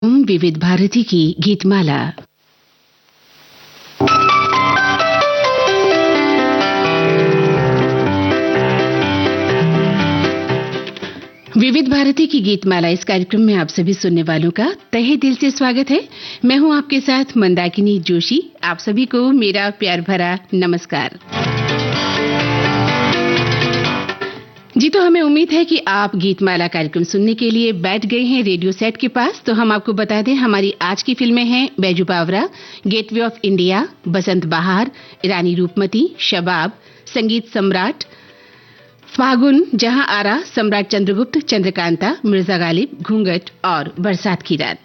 विविध भारती की गीतमाला। विविध भारती की गीतमाला इस कार्यक्रम में आप सभी सुनने वालों का तहे दिल से स्वागत है। मैं हूं आपके साथ मंदाकिनी जोशी। आप सभी को मेरा प्यार भरा नमस्कार। जी तो हमें उम्मीद है कि आप गीतमाला कार्यक्रम सुनने के लिए बैठ गए हैं रेडियो सेट के पास। तो हम आपको बता दें, हमारी आज की फिल्में हैं बैजू बावरा, गेटवे ऑफ इंडिया, बसंत बहार, रानी रूपमती, शबाब, संगीत सम्राट, फागुन, जहां आरा, सम्राट चंद्रगुप्त, चंद्रकांता, मिर्जा गालिब, घूंघट और बरसात की रात।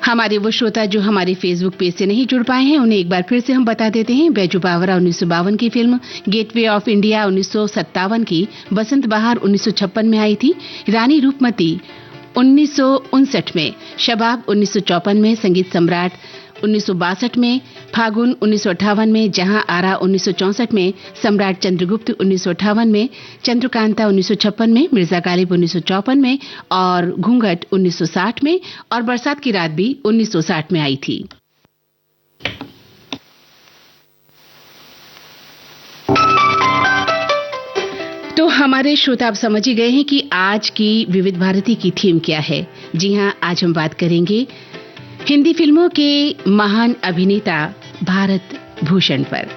हमारे वो श्रोता जो हमारे फेसबुक पेज से नहीं जुड़ पाए हैं, उन्हें एक बार फिर से हम बता देते हैं। बैजू बावरा 1952 की फिल्म, गेटवे ऑफ इंडिया 1957 की, बसंत बहार 1956 में आई थी, रानी रूपमती 1959 में, शबाब 1954 में, संगीत सम्राट 1962 में, फागुन 1958 में, जहां आरा 1964 में, सम्राट चंद्रगुप्त 1958 में, चंद्रकांता 1956 में, मिर्जा गालिब 1954 में और घूंघट 1960 में और बरसात की रात भी 1960 में आई थी। तो हमारे श्रोता आप समझ ही गए हैं कि आज की विविध भारती की थीम क्या है। जी हां, आज हम बात करेंगे हिंदी फिल्मों के महान अभिनेता भारत भूषण पर।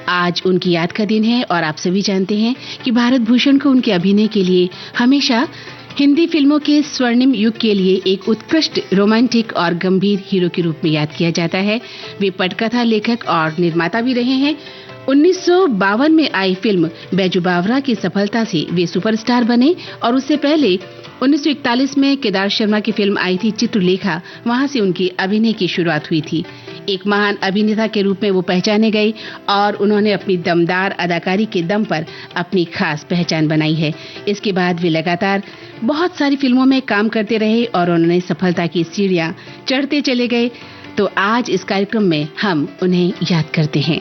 आज उनकी याद का दिन है और आप सभी जानते हैं कि भारत भूषण को उनके अभिनय के लिए हमेशा हिंदी फिल्मों के स्वर्णिम युग के लिए एक उत्कृष्ट रोमांटिक और गंभीर हीरो के रूप में याद किया जाता है। वे पटकथा लेखक और निर्माता भी रहे हैं। 1952 में आई फिल्म बैजू बावरा की सफलता से वे सुपरस्टार बने और उससे पहले 1941 में केदार शर्मा की फिल्म आई थी चित्रलेखा। वहां से उनकी अभिनय की शुरुआत हुई थी। एक महान अभिनेता के रूप में वो पहचाने गए और उन्होंने अपनी दमदार अदाकारी के दम पर अपनी खास पहचान बनाई है। इसके बाद वे लगातार बहुत सारी फिल्मों में काम करते रहे और उन्होंने सफलता की सीढ़ियां चढ़ते चले गए। तो आज इस कार्यक्रम में हम उन्हें याद करते हैं।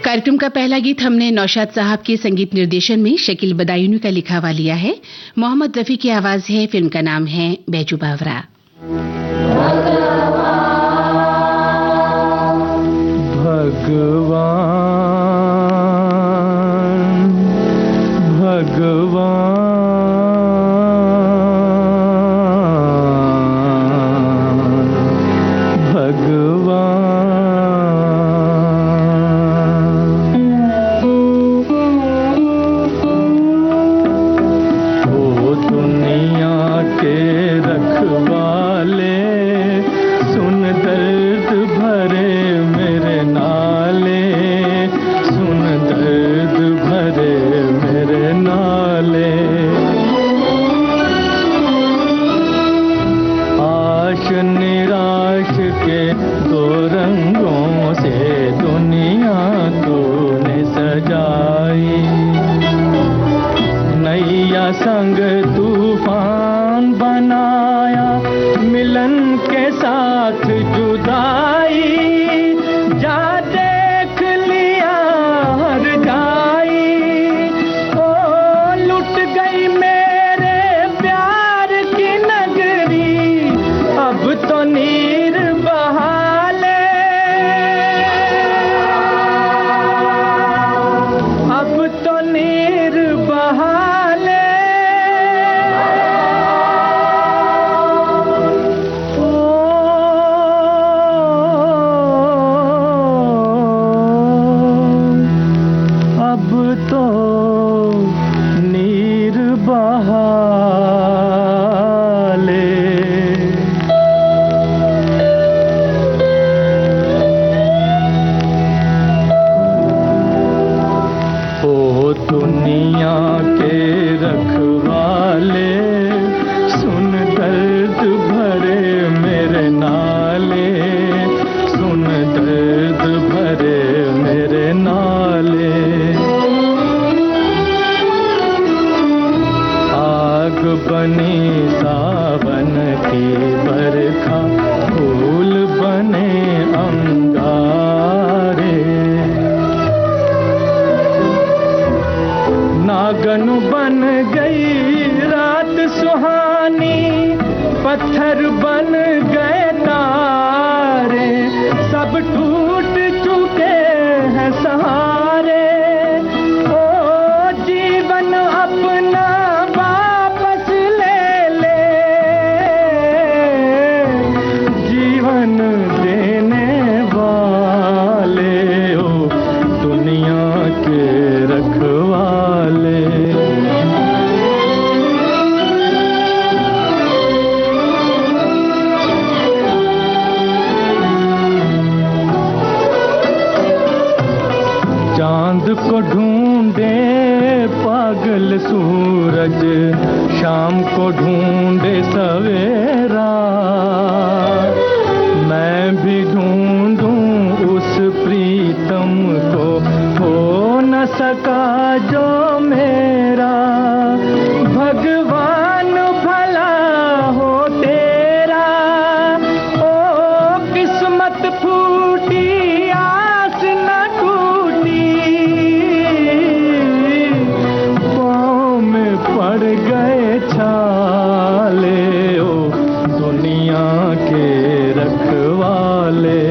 कार्यक्रम का पहला गीत हमने नौशाद साहब के संगीत निर्देशन में शकील बदायूनी का लिखा हुआ लिया है। मोहम्मद रफी की आवाज है। फिल्म का नाम है बैजू बावरा। संग तूफान बनाया, मिलन के साथ जुदाई, जा देख लिया हर जाई। ओ लुट गई मेरे प्यार की नगरी, अब तो नीर बहा ले, अब तो नीर बहा ले। जीवन बन गई रात सुहानी, पत्थर बन गए तारे, सब टूट चुके हैं सहारे। ओ जीवन अपना वापस ले ले, जीवन देने वाले ओ दुनिया के रखवाले। चांद को ढूंढे पागल सूरज, शाम को ढूंढे सवेरा, मैं भी ढूंढूं उस प्रीतम को, हो न सका जो मेरा। भगवान भला हो तेरा, ओ किस्मत फूटी आस न टूटी, पाँव में पड़ गए छाले ओ दुनिया के रखवाले।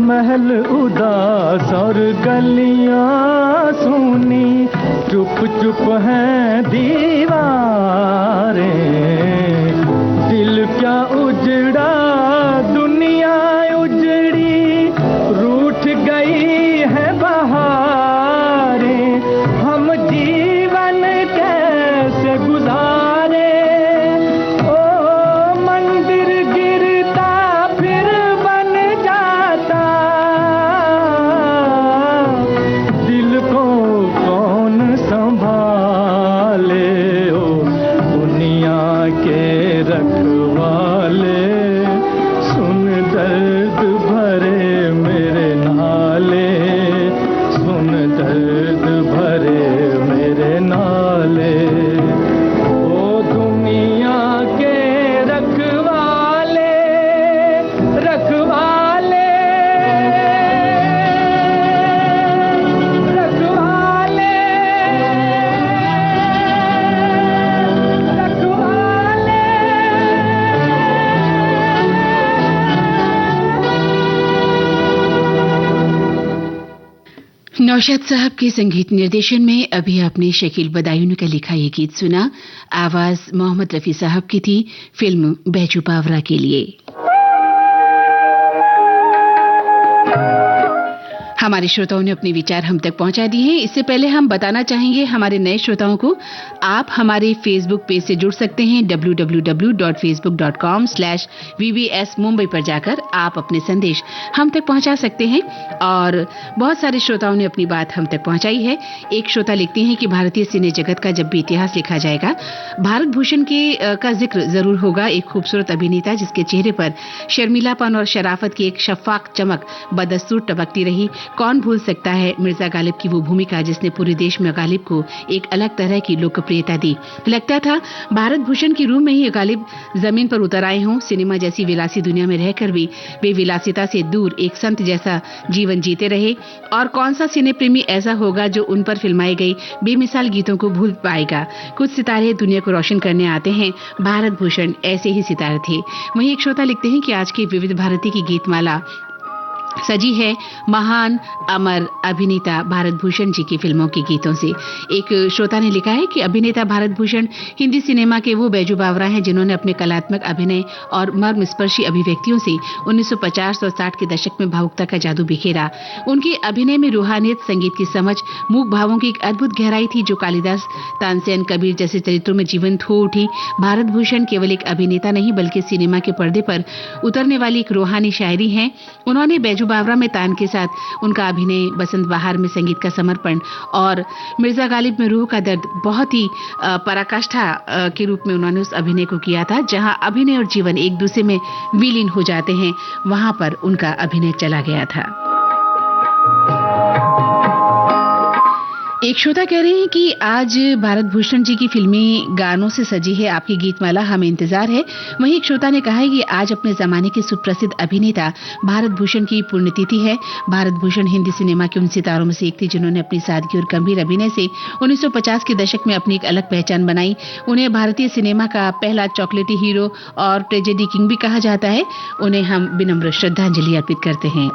महल उदास और गलियां सुनी, चुप चुप हैं दीवारें, दिल क्या उजड़ा दुनिया उजड़ी, रूठ गई है बहारें, हम जीवन कैसे गुजारे। ओ मंदिर गिरता फिर बन जाता, दिल को कौन संभाले ओ दुनिया के रखवाले। सुन दर्द भरे मेरे नाले, सुन दर्द भरे मेरे नाले, ओ दुनिया के रखवाले, रखवाले, रखवाले, रखवाले। नौशाद साहब के संगीत निर्देशन में अभी आपने शकील बदायूं का लिखा ये गीत सुना। आवाज मोहम्मद रफी साहब की थी, फिल्म बैजू बावरा के लिए। हमारे श्रोताओं ने अपने विचार हम तक पहुंचा दिए हैं। इससे पहले हम बताना चाहेंगे हमारे नए श्रोताओं को, आप हमारे फेसबुक पेज से जुड़ सकते हैं। www.facebook.com/vbs मुंबई पर जाकर आप अपने संदेश हम तक पहुंचा सकते हैं और बहुत सारे श्रोताओं ने अपनी बात हम तक पहुंचाई है। एक श्रोता लिखते हैं कि भारतीय सिने जगत का जब भी इतिहास लिखा जाएगा, भारत भूषण का जिक्र जरूर होगा। एक खूबसूरत अभिनेता जिसके चेहरे पर शर्मिलापन और शराफत की एक शफाक चमक बदस्तूर टपकती रही। कौन भूल सकता है मिर्जा गालिब की वो भूमिका जिसने पूरे देश में गालिब को एक अलग तरह की लोकप्रियता दी। लगता था भारत भूषण की रूह में ही गालिब जमीन पर उतर आए हों। सिनेमा जैसी विलासी दुनिया में रहकर भी वे विलासिता से दूर एक संत जैसा जीवन जीते रहे। और कौन सा सिने प्रेमी ऐसा होगा जो उन पर फिल्माई गई बेमिसाल गीतों को भूल पाएगा। कुछ सितारे दुनिया को रोशन करने आते हैं, भारत भूषण ऐसे ही सितारे थे। वहीं एक श्रोता लिखते हैं कि आज की विविध भारती की गीतमाला सजी है महान अमर अभिनेता भारत भूषण जी की फिल्मों के गीतों से। एक श्रोता ने लिखा है कि अभिनेता भारत भूषण हिंदी सिनेमा के वो बैजू बावरा हैं जिन्होंने अपने कलात्मक अभिनय और मर्मस्पर्शी अभिव्यक्तियों से 1950 और 60 के दशक में भावुकता का जादू बिखेरा। उनके अभिनय में रूहानियत, संगीत की समझ, मूक भावों की एक अद्भुत गहराई थी जो कालिदास, तानसेन, कबीर जैसे चरित्रों में जीवंत हो उठी। भारत भूषण केवल एक अभिनेता नहीं बल्कि सिनेमा के पर्दे पर उतरने वाली एक रूहानी शायरी हैं। उन्होंने बैजू बावरा में तान के साथ उनका अभिनय, बसंत बहार में संगीत का समर्पण और मिर्जा गालिब में रूह का दर्द बहुत ही पराकाष्ठा के रूप में उन्होंने उस अभिनय को किया था। जहां अभिनय और जीवन एक दूसरे में विलीन हो जाते हैं, वहां पर उनका अभिनय चला गया था। एक श्रोता कह रहे हैं कि आज भारत भूषण जी की फिल्मी गानों से सजी है आपकी गीतमाला, हमें इंतजार है। वहीं एक श्रोता ने कहा है कि आज अपने जमाने के सुप्रसिद्ध अभिनेता भारत भूषण की पुण्यतिथि है। भारत भूषण हिंदी सिनेमा के उन सितारों में से एक थे जिन्होंने अपनी सादगी और गंभीर अभिनय से 1950 के दशक में अपनी एक अलग पहचान बनाई। उन्हें भारतीय सिनेमा का पहला चॉकलेटी हीरो और ट्रेजेडी किंग भी कहा जाता है। उन्हें हम विनम्र श्रद्धांजलि अर्पित करते हैं।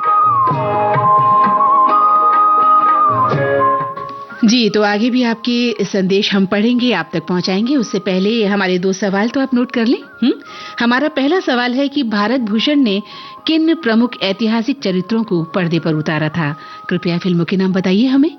जी, तो आगे भी आपके संदेश हम पढ़ेंगे, आप तक पहुंचाएंगे। उससे पहले हमारे 2 सवाल तो आप नोट कर लें। हमारा पहला सवाल है कि भारत भूषण ने किन प्रमुख ऐतिहासिक चरित्रों को पर्दे पर उतारा था? कृपया फिल्मों के नाम बताइए हमें।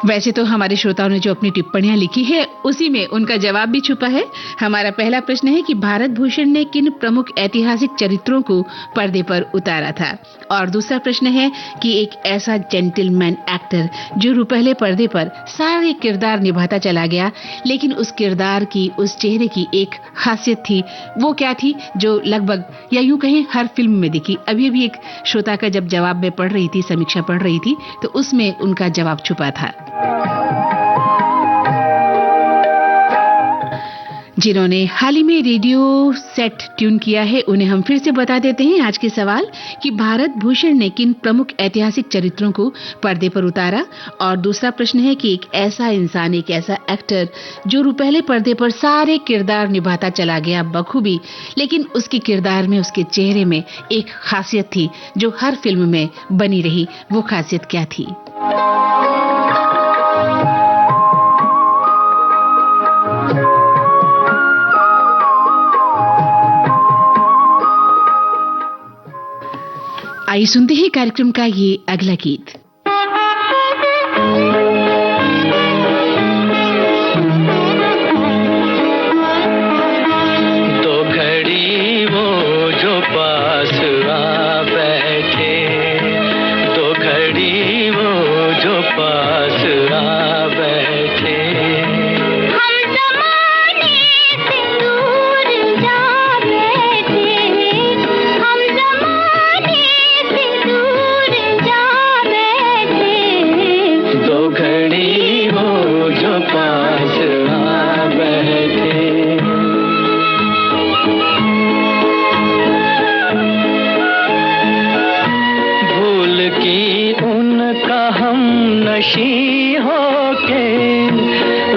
वैसे तो हमारे श्रोताओं ने जो अपनी टिप्पणियां लिखी है उसी में उनका जवाब भी छुपा है। हमारा पहला प्रश्न है कि भारत भूषण ने किन प्रमुख ऐतिहासिक चरित्रों को पर्दे पर उतारा था, और दूसरा प्रश्न है कि एक ऐसा जेंटलमैन एक्टर जो रुपहले पर्दे पर सारे किरदार निभाता चला गया, लेकिन उस किरदार की, उस चेहरे की एक खासियत थी, वो क्या थी जो लगभग या यूं कहें हर फिल्म में दिखी। अभी अभी एक श्रोता का जब जवाब मैं पढ़ रही थी, समीक्षा पढ़ रही थी, तो उसमें उनका जवाब छुपा था। जिन्होंने हाल ही में रेडियो सेट ट्यून किया है उन्हें हम फिर से बता देते हैं आज के सवाल कि भारत भूषण ने किन प्रमुख ऐतिहासिक चरित्रों को पर्दे पर उतारा, और दूसरा प्रश्न है कि एक ऐसा इंसान, एक ऐसा एक्टर जो रुपहले पर्दे पर सारे किरदार निभाता चला गया बखूबी, लेकिन उसके किरदार में, उसके चेहरे में एक खासियत थी जो हर फिल्म में बनी रही। वो खासियत क्या थी? आइए सुनते हैं कार्यक्रम का ये अगला गीत। तो घड़ी वो जो पास आ बैठे, तो घड़ी वो जो पास आ बैठे, हम ज़माने से दूर जा बैठे, हम ज़माने से दूर जा बैठे, तो घड़ी वो जो पास आ बैठे। भूल की उनका हम नशी होके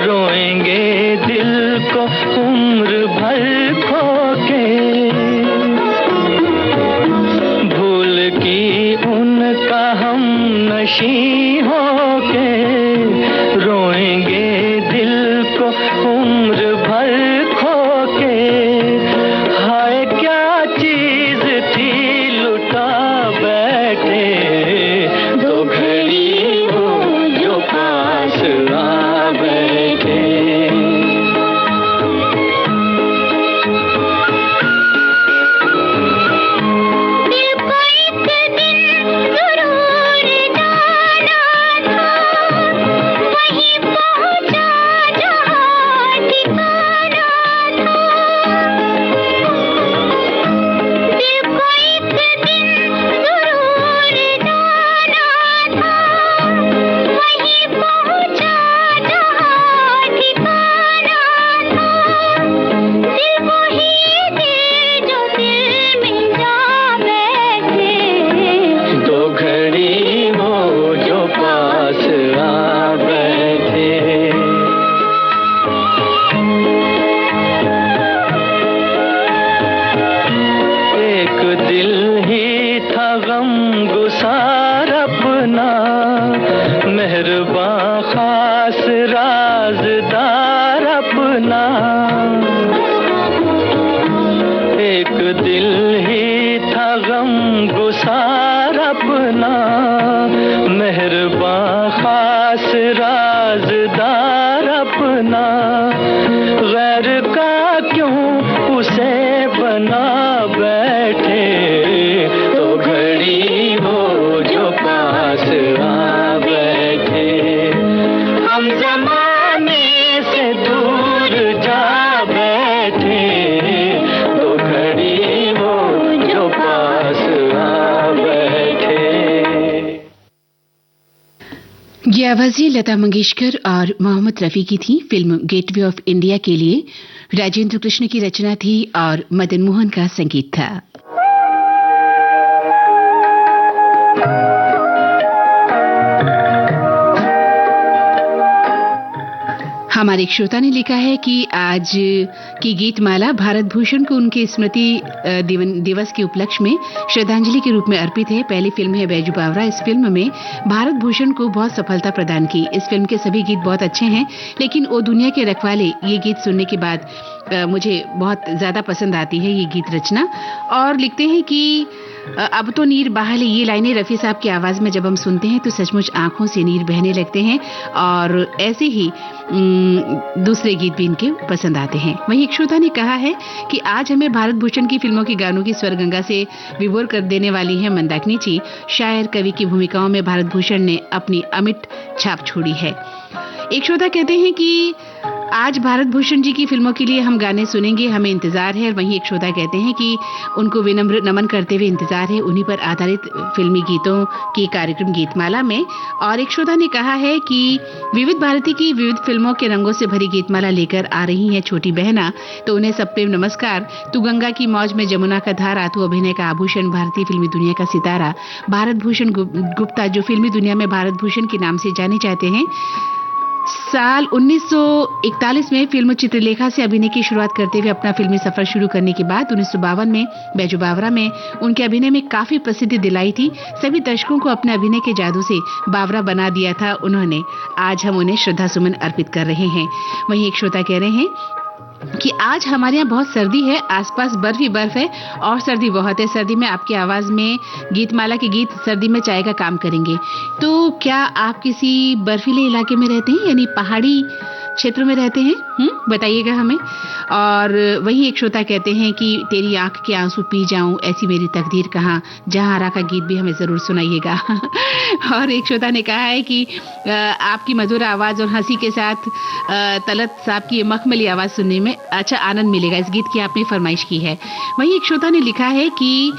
रोएंगे दिल को उम्र भर खोके, भूल की उनका हम नशी होके रोएंगे दिल को उम्र भर खोके। हाय क्या चीज थी लुटा बैठे, तो घड़ी वो जो पास आ बैठे। दिल को एक दिन जरूर जाना था, मेहरबान खास राज़दार अपना, एक दिल ही था गम गुसार अपना। मेहरबान खास राज़दार अपना, गैर का क्यों उसे बना बैठे, तो घड़ी वो जो पास आ बैठे। हम ज़माने से दूर जा बैठे, तो घड़ी वो जो पास आ बैठे। ये आवाजें लता मंगेशकर और मोहम्मद रफी की थी। फिल्म गेटवे ऑफ इंडिया के लिए राजेंद्र कृष्ण की रचना थी और मदन मोहन का संगीत था। हमारे एक श्रोता ने लिखा है कि आज की गीतमाला भारत भूषण को उनके स्मृति दिवस के उपलक्ष्य में श्रद्धांजलि के रूप में अर्पित है। पहली फिल्म है बैजू बावरा। इस फिल्म में भारत भूषण को बहुत सफलता प्रदान की। इस फिल्म के सभी गीत बहुत अच्छे हैं, लेकिन ओ दुनिया के रखवाले ये गीत सुनने के बाद मुझे बहुत ज्यादा पसंद आती है ये गीत रचना। और लिखते हैं कि अब तो नीर बहा ले, ये लाइनें रफी साहब की आवाज में जब हम सुनते हैं तो सचमुच आंखों से नीर बहने लगते हैं। और ऐसे ही दूसरे गीत भी इनके पसंद आते हैं। वहीं एक श्रोता ने कहा है कि आज हमें भारत भूषण की फिल्मों के गानों की स्वर गंगा से विभोर कर देने वाली है मंदाकिनी जी। शायर कवि की भूमिकाओं में भारत भूषण ने अपनी अमिट छाप छोड़ी है। एक श्रोता कहते हैं कि आज भारत भूषण जी की फिल्मों के लिए हम गाने सुनेंगे, हमें इंतजार है। वहीं एक श्रोता कहते हैं कि उनको विनम्र नमन करते हुए इंतजार है उन्हीं पर आधारित फिल्मी गीतों की कार्यक्रम गीतमाला में। और एक श्रोता ने कहा है कि विविध भारती की विविध फिल्मों के रंगों से भरी गीतमाला लेकर आ रही है छोटी बहना, तो उन्हें सब प्रेम नमस्कार। तू गंगा की मौज में जमुना का धारा, तू अभिनय का आभूषण, भारतीय फिल्मी दुनिया का सितारा भारत भूषण गुप्ता, जो फिल्मी दुनिया में भारत भूषण के नाम से जाने जाते हैं। साल 1941 में फिल्म चित्रलेखा से अभिनय की शुरुआत करते हुए अपना फिल्मी सफर शुरू करने के बाद 1952 में बैजू बावरा में उनके अभिनय में काफी प्रसिद्धि दिलाई थी। सभी दर्शकों को अपने अभिनय के जादू से बावरा बना दिया था उन्होंने। आज हम उन्हें श्रद्धा सुमन अर्पित कर रहे हैं। वहीं एक श्रोता कह रहे हैं कि आज हमारे यहाँ बहुत सर्दी है, आसपास बर्फ ही बर्फ है और सर्दी बहुत है। सर्दी में आपकी आवाज में गीतमाला के गीत सर्दी में चाय का काम करेंगे। तो क्या आप किसी बर्फीले इलाके में रहते हैं, यानी पहाड़ी क्षेत्र में रहते हैं? बताइएगा हमें। और वही एक श्रोता कहते हैं कि तेरी आंख के आंसू पी जाऊं, ऐसी मेरी तकदीर कहाँ, जहां हरा का गीत भी हमें जरूर सुनाइएगा। और एक श्रोता ने कहा है कि आपकी मधुर आवाज और हंसी के साथ तलत साहब की मखमली आवाज सुनने में अच्छा आनंद मिलेगा। इस गीत की आपने फरमाइश की है। वहीं एक श्रोता ने लिखा है कि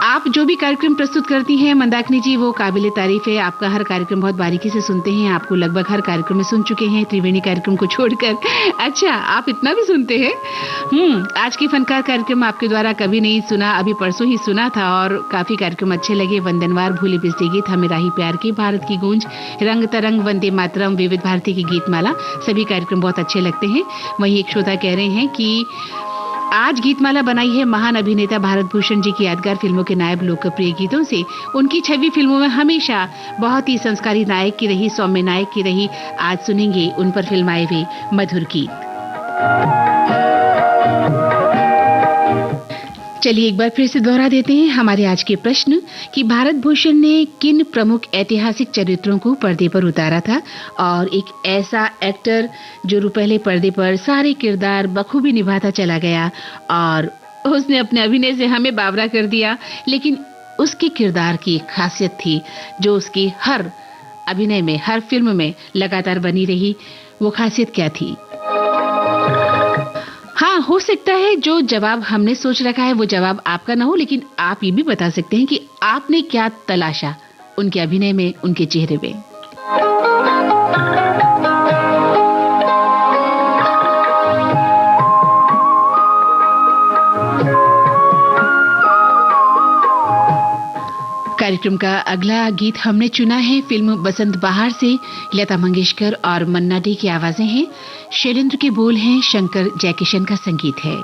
आप जो भी कार्यक्रम प्रस्तुत करती हैं मंदाकिनी जी, वो काबिले तारीफ है। आपका हर कार्यक्रम बहुत बारीकी से सुनते हैं, आपको लगभग हर कार्यक्रम में सुन चुके हैं, त्रिवेणी कार्यक्रम को छोड़कर। अच्छा, आप इतना भी सुनते हैं? आज की फनकार कार्यक्रम आपके द्वारा कभी नहीं सुना, अभी परसों ही सुना था और काफी कार्यक्रम अच्छे लगे। वंदनवार, भूले बिजली गीत, हमें राही प्यार की, भारत की गूंज, रंग तरंग, वंदे मातरम, विविध भारती की गीतमाला, सभी कार्यक्रम बहुत अच्छे लगते हैं। वहीं एक श्रोता कह रहे हैं कि आज गीतमाला बनाई है महान अभिनेता भारत भूषण जी की यादगार फिल्मों के नायक लोकप्रिय गीतों से। उनकी छवि फिल्मों में हमेशा बहुत ही संस्कारी नायक की रही, सौम्य नायक की रही। आज सुनेंगे उन पर फिल्माए हुए मधुर गीत। चलिए एक बार फिर से दोहरा देते हैं हमारे आज के प्रश्न कि भारत भूषण ने किन प्रमुख ऐतिहासिक चरित्रों को पर्दे पर उतारा था, और एक ऐसा एक्टर जो पहले पर्दे पर सारे किरदार बखूबी निभाता चला गया और उसने अपने अभिनय से हमें बावरा कर दिया, लेकिन उसके किरदार की एक खासियत थी जो उसकी हर अभिनय में, हर फिल्म में लगातार बनी रही। वो खासियत क्या थी? हाँ, हो सकता है जो जवाब हमने सोच रखा है वो जवाब आपका ना हो, लेकिन आप ये भी बता सकते हैं कि आपने क्या तलाशा उनके अभिनय में, उनके चेहरे में। कार्यक्रम का अगला गीत हमने चुना है फिल्म बसंत बहार से। लता मंगेशकर और मन्ना डे की आवाजें हैं, शैलेंद्र के बोल हैं, शंकर जयकिशन का संगीत है।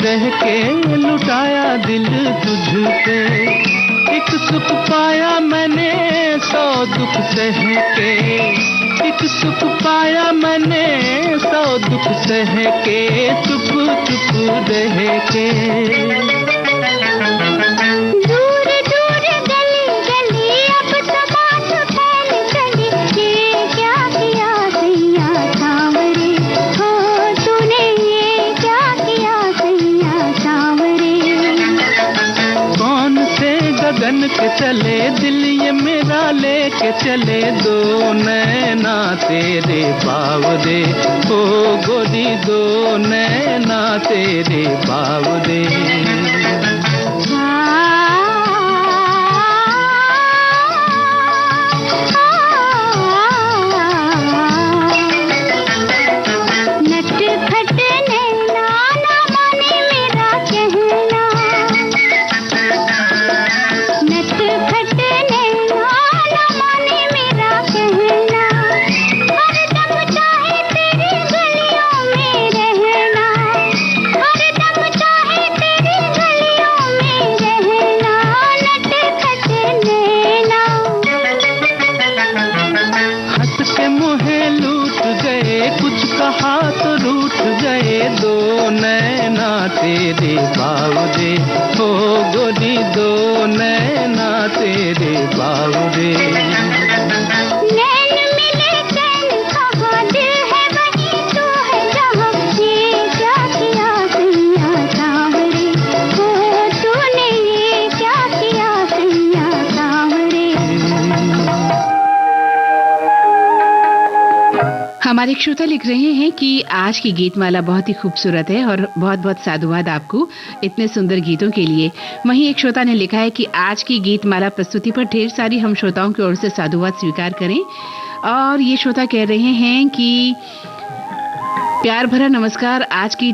रह के लुटाया दिल तुझ पे, एक सुख पाया मैंने 100 दुख सह के, एक सुख पाया मैंने 100 दुख सह के, चुप चुप रह के। गगन के चले दिल ये मेरा लेके चले, दो नैना तेरे बावरे, ओ गोरी दो नैना तेरे बावरे। तेरे बावरे, ओ गोरी दो नैना तेरे बावरे। नैन मिले चैन कहाँ, दिल है वहीं तू है जहाँ, ये क्या किया सैया सांवरे, ओ तूने ये क्या किया सैया सांवरे। हमारे एक श्रोता लिख रहे हैं कि आज की गीतमाला बहुत ही खूबसूरत है और बहुत बहुत साधुवाद आपको इतने सुंदर गीतों के लिए। वहीं एक श्रोता ने लिखा है कि आज की गीतमाला प्रस्तुति पर ढेर सारी हम श्रोताओं की ओर से साधुवाद स्वीकार करें। और ये श्रोता कह रहे हैं कि प्यार भरा नमस्कार, आज की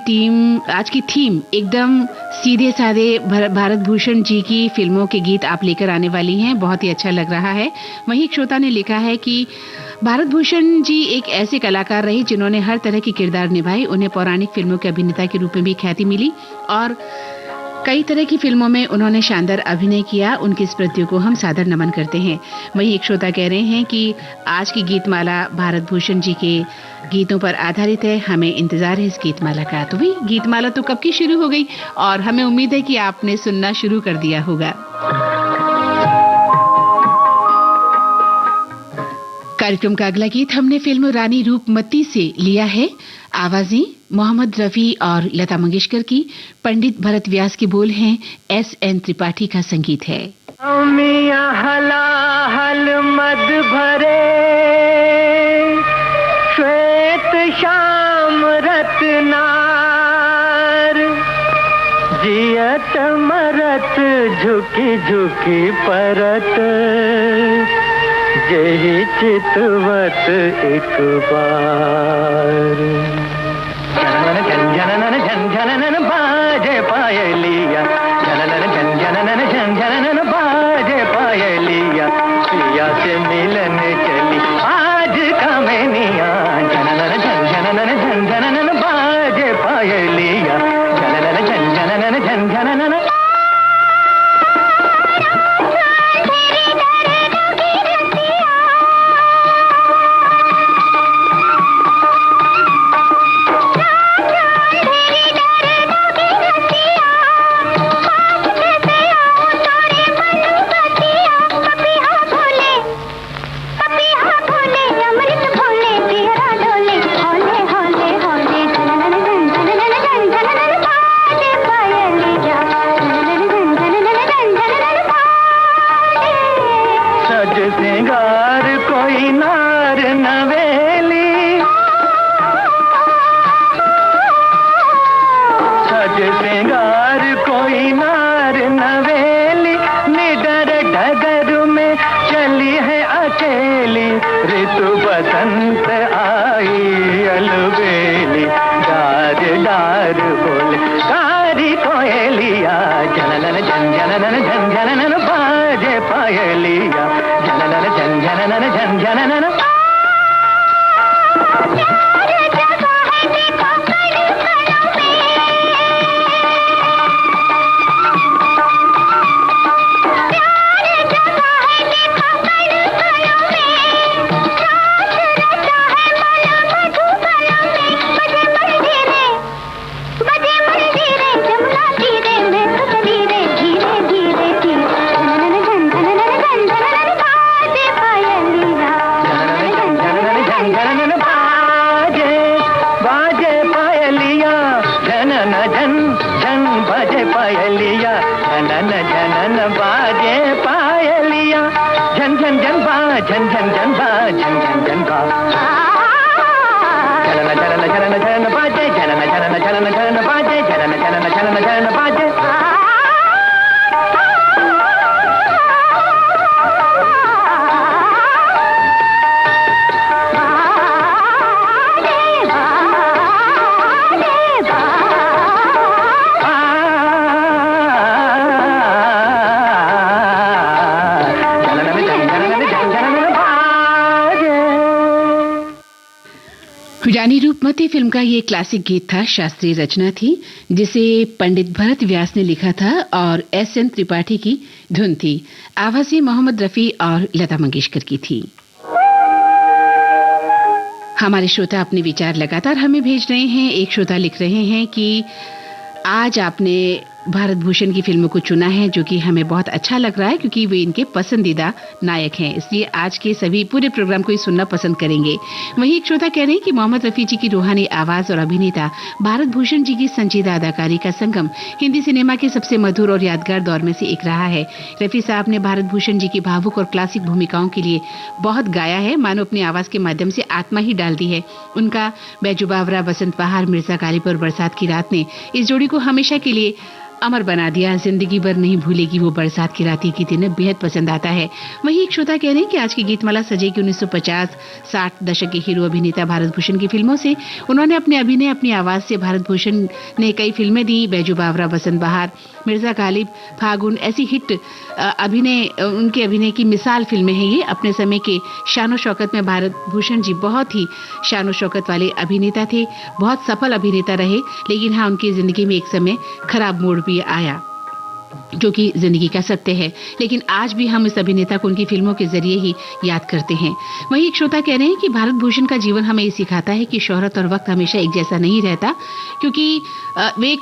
थीम एकदम सीधे साधे भारत भूषण जी की फिल्मों के गीत आप लेकर आने वाली हैं, बहुत ही अच्छा लग रहा है। वहीं एक श्रोता ने लिखा है कि भारत भूषण जी एक ऐसे कलाकार रहे जिन्होंने हर तरह की किरदार निभाए, उन्हें पौराणिक फिल्मों के अभिनेता के रूप में भी ख्याति मिली और कई तरह की फिल्मों में उन्होंने शानदार अभिनय किया। उनकी स्मृतियों को हम सादर नमन करते हैं। वहीं एक श्रोता कह रहे हैं कि आज की गीतमाला भारत भूषण जी के गीतों पर आधारित है, हमें इंतजार है इस गीतमाला का। तो भाई गीतमाला तो कब की शुरू हो गई और हमें उम्मीद है कि आपने सुनना शुरू कर दिया होगा। कार्यक्रम का अगला गीत हमने फिल्म रानी रूपमती से लिया है। आवाजें मोहम्मद रफी और लता मंगेशकर की, पंडित भरत व्यास के बोल हैं, S.N. त्रिपाठी का संगीत है। मियां हलाहल मद भरे श्वेत श्याम रत्नार, जियत मरत झुकी झुकी परत, जही चितवत एक बार। झनझनन झनझनन बाजे पायलिया, झनझनन झनझनन झनझनन बाजे पायलिया, पिया से मिलन चली आज कामनिया। झनझनन झनझनन झनझनन बाजे पायलिया, झनझनन झनझनन झनझनन। झन झन झन बा झन झन झन बा झलन झलन झलन झलन बाजे झलन झलन झलन झलन बाजे झलन झलन झलन झलन बाजे रानी रूपमती फिल्म का ये क्लासिक गीत था, शास्त्रीय रचना थी जिसे पंडित भरत व्यास ने लिखा था और एस.एन. त्रिपाठी की धुन थी। आवाज़ें मोहम्मद रफ़ी और लता मंगेशकर की थी। हमारे श्रोता अपने विचार लगातार हमें भेज रहे हैं। एक श्रोता लिख रहे हैं कि आज आपने भारत भूषण की फिल्मों को चुना है, जो कि हमें बहुत अच्छा लग रहा है क्योंकि वे इनके पसंदीदा नायक हैं, इसलिए आज के सभी पूरे प्रोग्राम को ही सुनना पसंद करेंगे। वहीं एक श्रोता कह रहे हैं कि मोहम्मद रफ़ी जी की रूहानी आवाज और अभिनेता भारत भूषण जी की संजीदा अदाकारी का संगम हिंदी सिनेमा के सबसे मधुर और यादगार दौर में से एक रहा है। रफ़ी साहब ने भारत भूषण जी की भावुक और क्लासिक भूमिकाओं के लिए बहुत गाया है, मानो अपनी आवाज के माध्यम से आत्मा ही डाल दी है। उनका बैजू बावरा, बसंत बहार, मिर्जा गालिब और बरसात की रात ने इस जोड़ी को हमेशा के लिए अमर बना दिया। जिंदगी भर नहीं भूलेगी वो बरसात की रात की दिन बेहद पसंद आता है। वहीं एक श्रोता कह रहे हैं कि आज की गीतमाला सजेगी 1950-60 दशक के हीरो अभिनेता भारत भूषण की फिल्मों से। उन्होंने अपने अभिनय, अपनी आवाज से भारत भूषण ने कई फिल्में दी, बैजू बावरा, बसंत बहार, मिर्जा गालिब, फागुन, ऐसी हिट अभिनय, उनके अभिनय की मिसाल फिल्में हैं ये। अपने समय के शानो शौकत में भारत भूषण जी बहुत ही शानो शौकत वाले अभिनेता थे, बहुत सफल अभिनेता रहे। लेकिन हाँ, उनकी जिंदगी में एक समय खराब मोड़ भी आया, जो कि जिंदगी का सत्य है। लेकिन आज भी हम इस अभिनेता को उनकी फिल्मों के जरिए ही याद करते हैं। वहीं एक श्रोता कह रहे हैं कि भारत भूषण का जीवन हमें ये सिखाता है कि शोहरत और वक्त हमेशा एक जैसा नहीं रहता, क्योंकि वे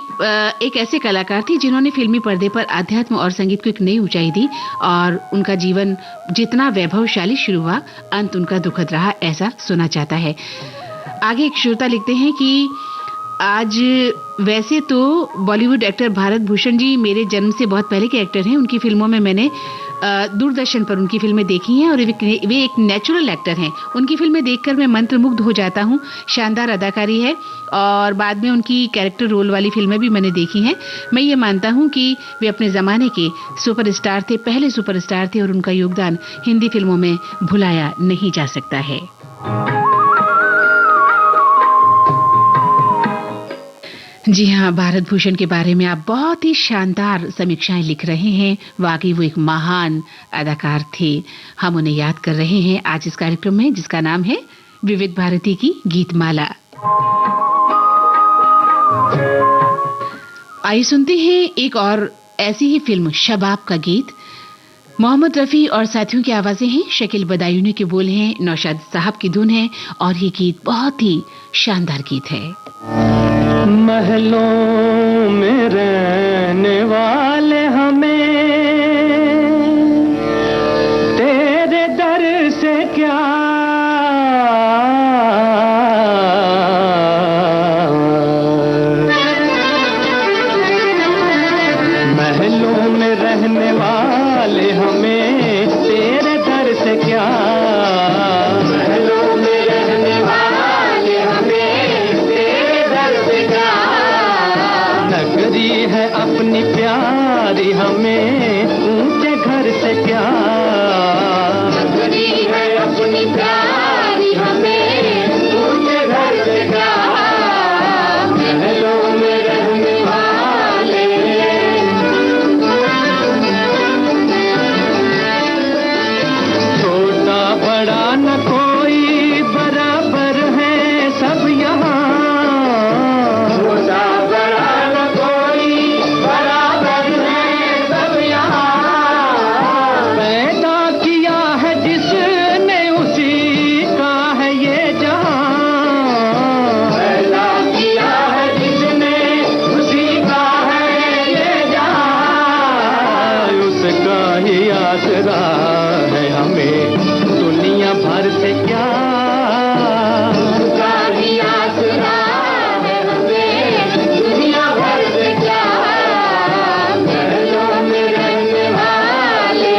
एक ऐसे कलाकार थे जिन्होंने फिल्मी पर्दे पर अध्यात्म और संगीत को एक नई ऊंचाई दी और उनका जीवन जितना वैभवशाली शुरू हुआ, अंत उनका दुखद रहा, ऐसा सुना जाता है। आगे एक श्रोता लिखते हैं कि आज वैसे तो बॉलीवुड एक्टर भारत भूषण जी मेरे जन्म से बहुत पहले के एक्टर हैं। उनकी फिल्मों में मैंने दूरदर्शन पर उनकी फिल्में देखी हैं और वे एक नेचुरल एक्टर हैं। उनकी फिल्में देखकर मैं मंत्रमुग्ध हो जाता हूं। शानदार अदाकारी है और बाद में उनकी कैरेक्टर रोल वाली फिल्में भी मैंने देखी हैं। मैं ये मानता हूं कि वे अपने ज़माने के सुपरस्टार थे, पहले सुपरस्टार थे और उनका योगदान हिंदी फिल्मों में भुलाया नहीं जा सकता है। जी हाँ, भारत भूषण के बारे में आप बहुत ही शानदार समीक्षाएं लिख रहे हैं। वाकई वो एक महान अदाकार थे। हम उन्हें याद कर रहे हैं आज इस कार्यक्रम में, जिसका नाम है विविध भारती की गीतमाला। आइए सुनते हैं एक और ऐसी ही फिल्म, शबाब का गीत। मोहम्मद रफ़ी और साथियों की आवाजें हैं, शकील बदायूनी के बोल हैं, नौशाद साहब की धुन है और ये गीत बहुत ही शानदार गीत है। महलों में रहने वाले हमें तेरे दर से क्या, महलों में रहने वाले हमें तेरे दर से क्या, महलों में रहने वाले हमें तेरे दर से क्या, नगरी है अपनी प्यारी हमें ऊंचे घर से क्या, नगरी है अपनी प्यारी हमें ऊंचे घर से क्या, महलों में रहने वाले, छोटा बड़ा न कोई बराबर है सब यहाँ, छोटा बड़ा न कोई बराबर है सब यहाँ, पैदा किया है जिसने उसी का है ये जहाँ, पैदा किया है जिसने उसी का है ये जहाँ, उसका ही आसरा है हमें दुनिया भर से क्या, उसका ही आसरा है हमें दुनिया भर से क्या, महलों में रहने वाले,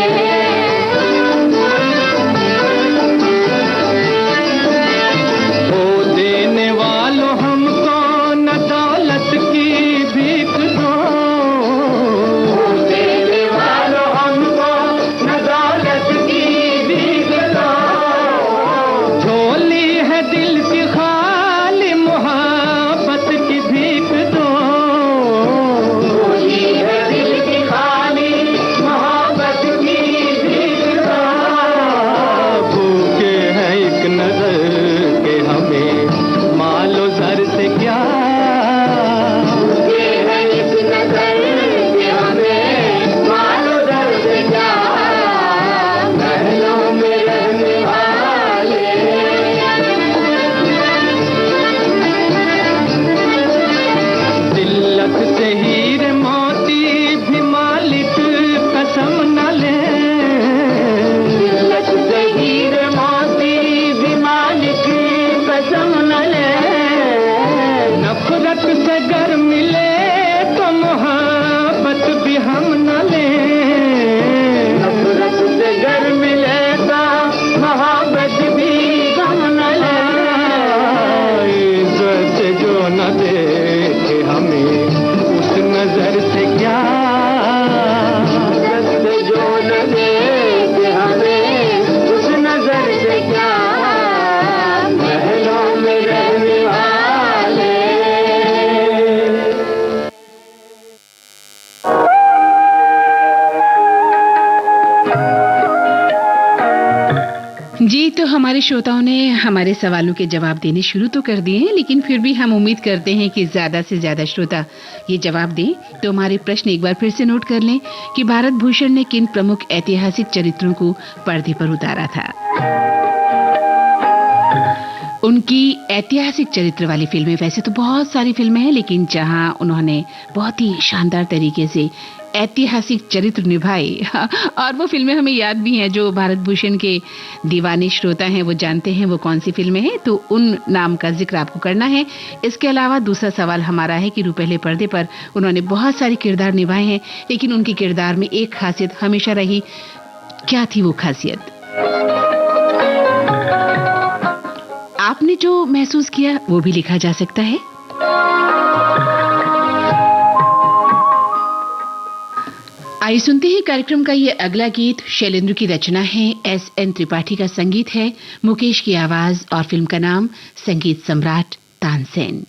श्रोताओं ने हमारे सवालों के जवाब देने शुरू तो कर दिए हैं, लेकिन फिर भी हम उम्मीद करते हैं कि ज्यादा से ज्यादा श्रोता ये जवाब दें। तो हमारे प्रश्न एक बार फिर से नोट कर लें कि भारत भूषण ने किन प्रमुख ऐतिहासिक चरित्रों को पर्दे पर उतारा था। उनकी ऐतिहासिक चरित्र वाली फिल्में, वैसे तो बहुत सारी फिल्में हैं, लेकिन जहां उन्होंने बहुत ही शानदार तरीके से ऐतिहासिक चरित्र निभाए और वो फिल्में हमें याद भी हैं, जो भारत भूषण के दीवाने श्रोता हैं वो जानते हैं वो कौन सी फिल्में हैं, तो उन नाम का जिक्र आपको करना है। इसके अलावा दूसरा सवाल हमारा है कि रुपहले पर्दे पर उन्होंने बहुत सारे किरदार निभाए हैं, लेकिन उनके किरदार में एक खासियत हमेशा रही, क्या थी वो खासियत? आपने जो महसूस किया वो भी लिखा जा सकता है। आइए सुनते हैं कार्यक्रम का ये अगला गीत। शैलेंद्र की रचना है, एस.एन. त्रिपाठी का संगीत है, मुकेश की आवाज और फिल्म का नाम संगीत सम्राट तानसेन।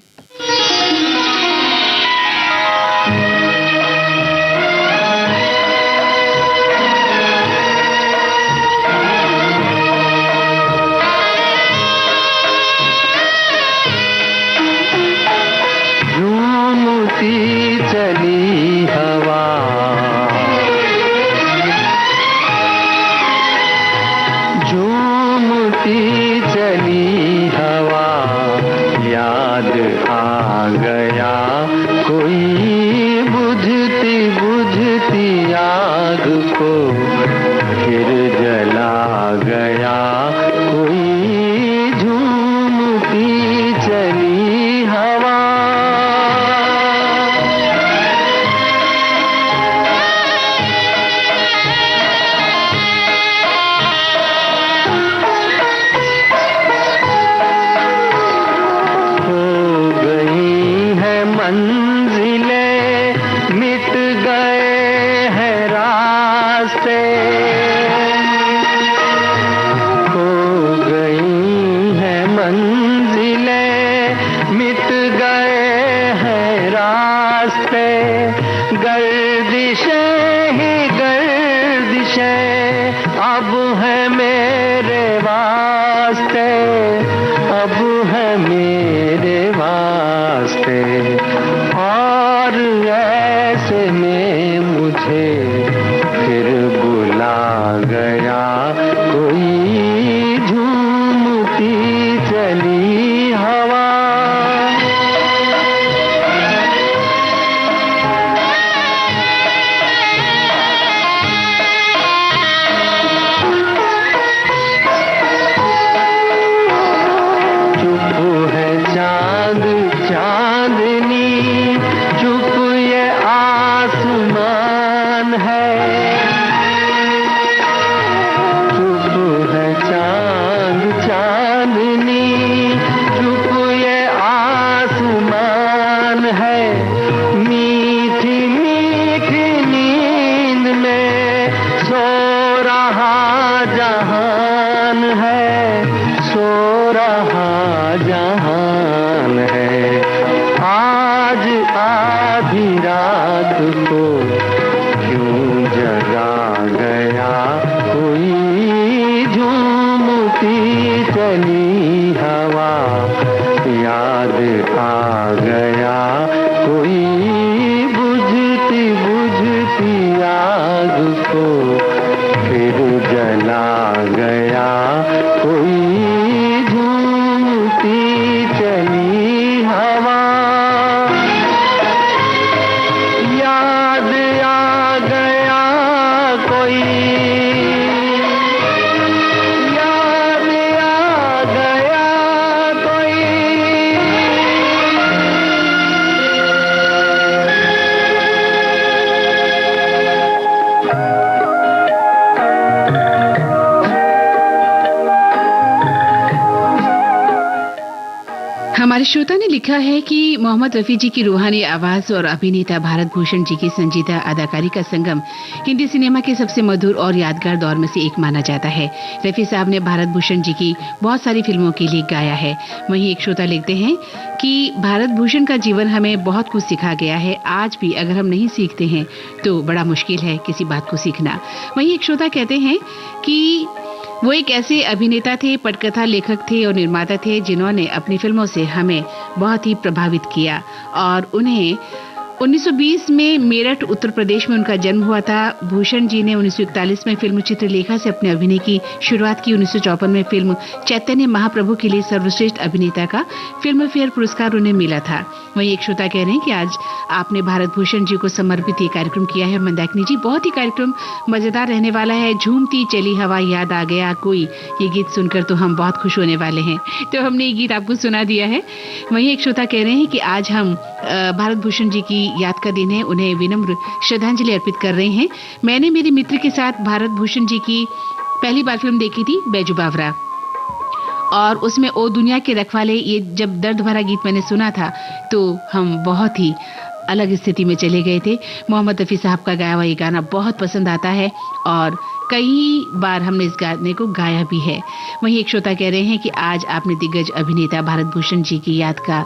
चली हवा झूमती चली हवा, याद आ गया कोई बुझती बुझती आग को, फिर जला गया कोई झूमती चली हवा। हमारे श्रोता ने लिखा है कि मोहम्मद रफी जी की रूहानी आवाज और अभिनेता भारत भूषण जी की संजीदा अदाकारी का संगम हिंदी सिनेमा के सबसे मधुर और यादगार दौर में से एक माना जाता है। रफी साहब ने भारत भूषण जी की बहुत सारी फिल्मों के लिए गाया है। वहीं एक श्रोता लिखते हैं कि भारत भूषण का जीवन हमें बहुत कुछ सिखा गया है। आज भी अगर हम नहीं सीखते हैं तो बड़ा मुश्किल है किसी बात को सीखना। वहीं एक श्रोता कहते हैं कि वो एक ऐसे अभिनेता थे, पटकथा लेखक थे और निर्माता थे जिन्होंने अपनी फिल्मों से हमें बहुत ही प्रभावित किया। और उन्हें 1920 में मेरठ उत्तर प्रदेश में उनका जन्म हुआ था। भूषण जी ने 1941 में फिल्म चित्रलेखा से अपने अभिनय की शुरुआत की। 1954 में फिल्म चैतन्य महाप्रभु के लिए सर्वश्रेष्ठ अभिनेता का फिल्म फेयर पुरस्कार उन्हें मिला था। वहीं एक श्रोता कह रहे हैं कि आज आपने भारत भूषण जी को समर्पित ये कार्यक्रम किया है मंदाकिनी जी। बहुत ही कार्यक्रम मजेदार रहने वाला है। झूमती चली हवा याद आ गया कोई, ये गीत सुनकर तो हम बहुत खुश होने वाले हैं। तो हमने ये गीत आपको सुना दिया है। वहीं एक श्रोता कह रहे हैं कि आज हम भारत भूषण जी की याद का दिन है, उन्हें विनम्र श्रद्धांजलि अर्पित कर रहे हैं। मैंने मेरे मित्र के साथ भारत भूषण जी की पहली बार फिल्म देखी थी बैजू बावरा, और उसमें ओ दुनिया के रखवाले, ये जब दर्द भरा गीत मैंने सुना था तो हम बहुत ही अलग स्थिति में चले गए थे। मोहम्मद रफी साहब का गाया हुआ ये गाना बहुत पसंद आता है और कई बार हमने इस गाने को गाया भी है। वहीं एक श्रोता कह रहे हैं कि आज आपने दिग्गज अभिनेता भारत भूषण जी की याद का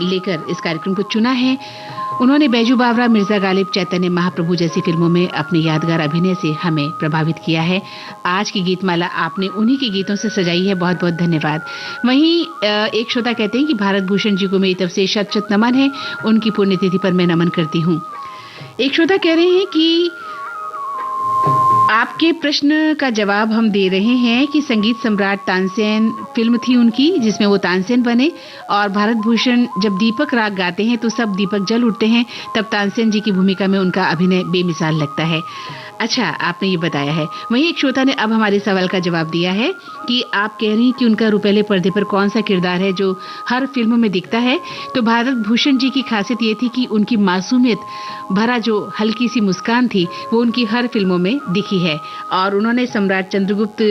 लेकर इस कार्यक्रम को चुना है। उन्होंने बैजू बावरा, मिर्जा गालिब, चैतन्य महाप्रभु जैसी फिल्मों में अपने यादगार अभिनय से हमें प्रभावित किया है। आज की गीतमाला आपने उन्हीं के गीतों से सजाई है, बहुत बहुत धन्यवाद। वहीं एक श्रोता कहते हैं कि भारत भूषण जी को मेरी तरफ से शत शत नमन है, उनकी पुण्यतिथि पर मैं नमन करती हूँ। एक श्रोता कह रहे हैं कि आपके प्रश्न का जवाब हम दे रहे हैं कि संगीत सम्राट तानसेन फिल्म थी उनकी, जिसमें वो तानसेन बने, और भारत भूषण जब दीपक राग गाते हैं तो सब दीपक जल उठते हैं, तब तानसेन जी की भूमिका में उनका अभिनय बेमिसाल लगता है। अच्छा, आपने ये बताया है। वहीं एक श्रोता ने अब हमारे सवाल का जवाब दिया है कि आप कह रही हैं कि उनका रुपहले पर्दे पर कौन सा किरदार है जो हर फिल्म में दिखता है। तो भारत भूषण जी की खासियत ये थी कि उनकी मासूमियत भरा जो हल्की सी मुस्कान थी वो उनकी हर फिल्मों में दिखी है, और उन्होंने सम्राट चंद्रगुप्त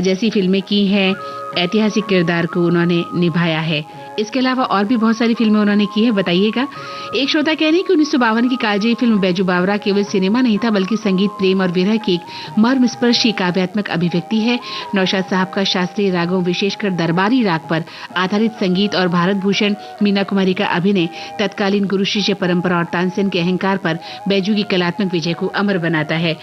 जैसी फिल्में की हैं, ऐतिहासिक किरदार को उन्होंने निभाया है। इसके अलावा और भी बहुत सारी फिल्में उन्होंने की है, बताइएगा। एक श्रोता कह रहे हैं कि 1952 की कालजयी फिल्म बैजू बावरा केवल सिनेमा नहीं था बल्कि संगीत, प्रेम और विरह की एक मर्मस्पर्शी काव्यात्मक अभिव्यक्ति है। नौशाद साहब का शास्त्रीय रागों, विशेषकर दरबारी राग पर आधारित संगीत और भारत भूषण, मीना कुमारी का अभिनय तत्कालीन गुरु शिष्य परंपरा और तानसेन के अहंकार पर बैजू की कलात्मक विजय को अमर बनाता है।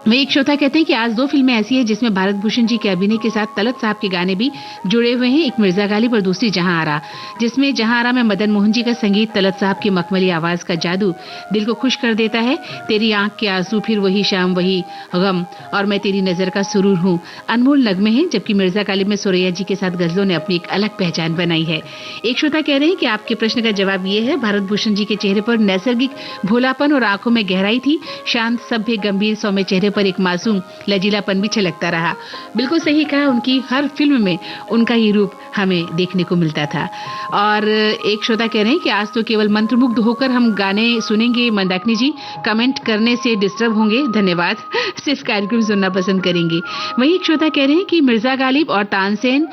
वही एक श्रोता कहते हैं कि आज दो फिल्में ऐसी हैं जिसमें भारत भूषण जी के अभिनय के साथ तलत साहब के गाने भी जुड़े हुए हैं। एक मिर्जा गालिब और दूसरी जहां आरा, जिसमें जहां आरा में मदन मोहन जी का संगीत, तलत साहब की मखमली आवाज का जादू दिल को खुश कर देता है। तेरी आंख के आंसू, फिर वही शाम वही गम, और मैं तेरी नजर का सुरूर हूँ, अनमोल नगमे हैं। जबकि मिर्जा गालिब में सुरैया जी के साथ गजलों ने अपनी एक अलग पहचान बनाई है। एक श्रोता कह रहे हैं कि आपके प्रश्न का जवाब ये है, भारत भूषण जी के चेहरे पर नैसर्गिक भोलापन और आंखों में गहराई थी। शांत, सभ्य, गंभीर सौम्य चेहरे पर एक मासूम लचीलापन भी छलकता रहा। बिल्कुल सही कहा, उनकी हर फिल्म में उनका ही रूप हमें देखने को मिलता था। और एक श्रोता कह रहे हैं कि आज तो केवल मंत्रमुग्ध होकर हम गाने सुनेंगे मंदाकिनी जी, कमेंट करने से डिस्टर्ब होंगे, धन्यवाद, सिर्फ कार्यक्रम सुनना पसंद करेंगे। वहीं एक श्रोता कह रहे हैं कि मिर्जा गालिब और तानसेन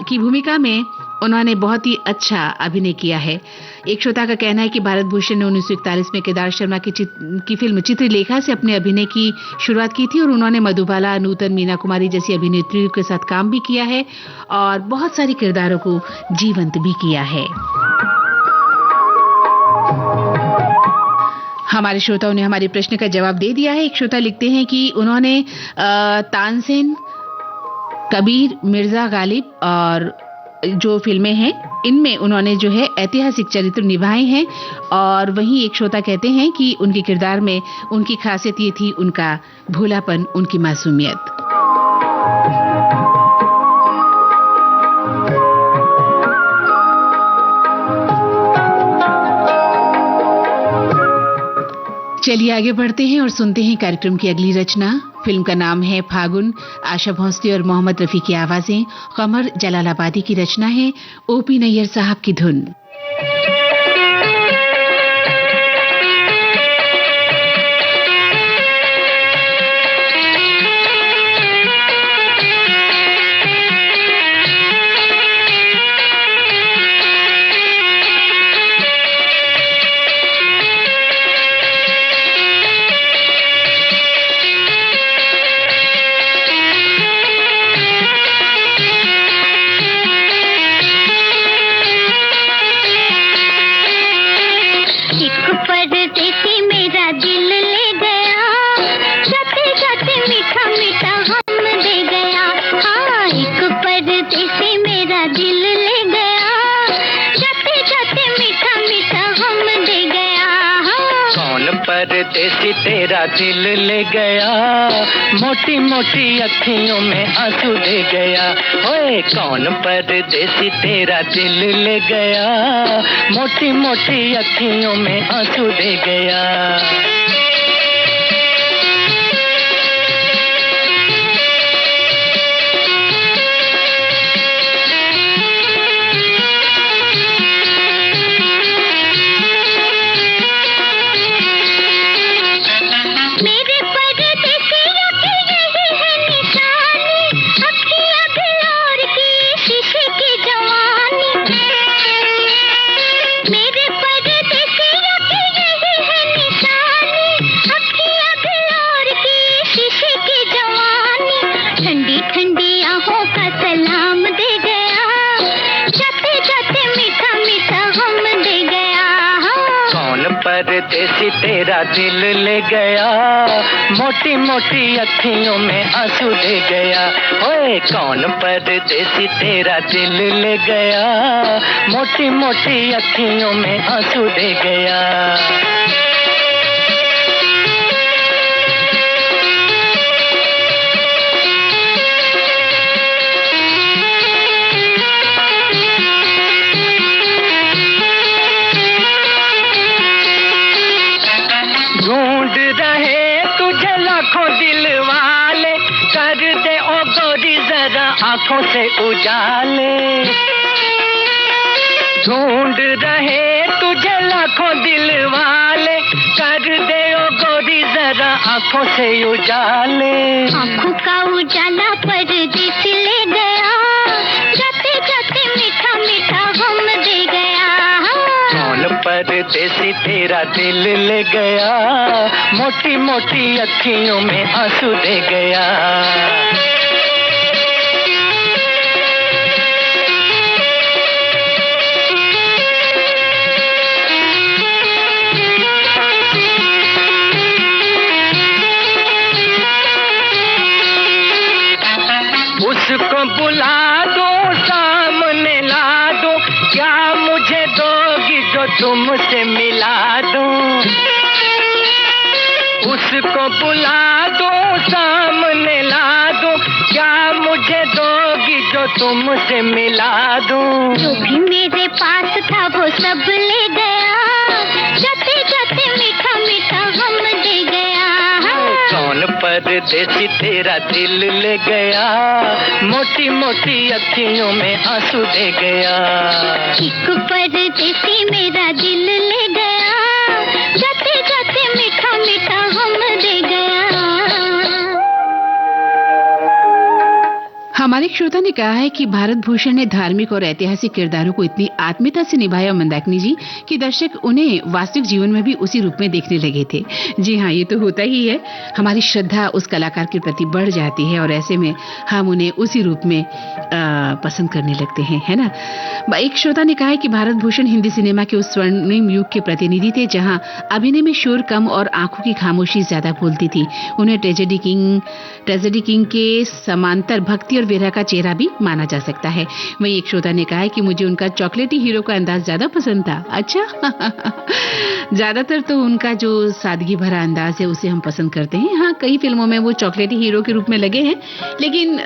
की भूमिका में उन्होंने बहुत ही अच्छा अभिनय किया है। एक श्रोता का कहना है कि भारत भूषण ने 1941 में केदार शर्मा की फिल्म चित्रलेखा से अपने अभिनय की शुरुआत की थी, और उन्होंने मधुबाला, नूतन, मीना कुमारी जैसी अभिनेत्रियों के साथ काम भी किया है और बहुत सारे किरदारों को जीवंत भी किया है। हमारे श्रोताओं ने हमारे प्रश्न का जवाब दे दिया है। एक श्रोता लिखते हैं कि उन्होंने तानसेन, कबीर, मिर्जा गालिब और जो फिल्में हैं इनमें उन्होंने जो है ऐतिहासिक चरित्र निभाए हैं। और वहीं एक श्रोता कहते हैं कि उनके किरदार में उनकी खासियत ये थी उनका भोलापन, उनकी मासूमियत। चलिए आगे बढ़ते हैं और सुनते हैं कार्यक्रम की अगली रचना। फिल्म का नाम है फागुन। आशा भोंसले और मोहम्मद रफी की आवाजें, कमर जलालाबादी की रचना है, ओपी नैयर साहब की धुन। परदेसी तेरा दिल ले गया, मोटी मोटी अखियों में आंसू दे गया। ओए कौन परदेसी तेरा दिल ले गया, मोटी मोटी अखियों में आंसू दे गया। परदेसी तेरा दिल ले गया, मोटी मोटी अखियों में आंसू दे गया। ओए कौन परदेसी तेरा दिल ले गया, मोटी मोटी अखियों में आंसू दे गया। ढूंढ रहे तुझे लाखों दिल वाले, कर दे ओ गोरी जरा आंखों से उजाले। ढूंढ रहे तुझे लाखों दिल वाले, कर दे ओ गोरी जरा आंखों से उजाले। आंखों का उजाला परदेसी ले गया, जाते जाते मीठा मीठा गम दे गया। कौन परदेसी तेरा दिल ले गया, मोटी मोटी अखियों में आंसू दे गया। उसको बुला दो, सामने ला दो, क्या मुझे दोगी जो तुमसे मिला दूं। उसको बुला दो, सामने ला दो, क्या मुझे दोगी जो तुमसे मिला दूं। जो भी मेरे पास था वो सब ले गया, जाते जाते मीठा मीठा गम दे गया। कौन परदेसी तेरा दिल ले गया, मोटी मोटी अखियों में आंसू दे गया। एक परदेसी मेरा दिल ले गया, जाते जाते मीठा मीठा गम दे गया। हमारे श्रोता ने कहा है कि भारत भूषण ने धार्मिक और ऐतिहासिक किरदारों को इतनी आत्मीयता से निभाया मंदाकिनी जी कि दर्शक उन्हें वास्तविक जीवन में भी उसी रूप में देखने लगे थे। जी हाँ, ये तो होता ही है, हमारी श्रद्धा उस कलाकार के प्रति बढ़ जाती है और ऐसे में हम उन्हें उसी रूप में पसंद करने लगते हैं, है ना। एक श्रोता ने कहा है कि भारत भूषण हिंदी सिनेमा के उस स्वर्णिम युग के प्रतिनिधि थे जहाँ अभिनय में शोर कम और आंखों की खामोशी ज्यादा बोलती थी। उन्हें ट्रेजेडी किंग के समांतर भक्ति और विरह का चेहरा भी माना जा सकता है। वहीं एक श्रोता ने कहा है कि मुझे उनका चॉकलेटी हीरो का अंदाज ज्यादा पसंद था। अच्छा ज्यादातर तो उनका जो सादगी भरा अंदाज है उसे हम पसंद करते हैं। हाँ, कई फिल्मों में वो चॉकलेटी हीरो के रूप में लगे हैं, लेकिन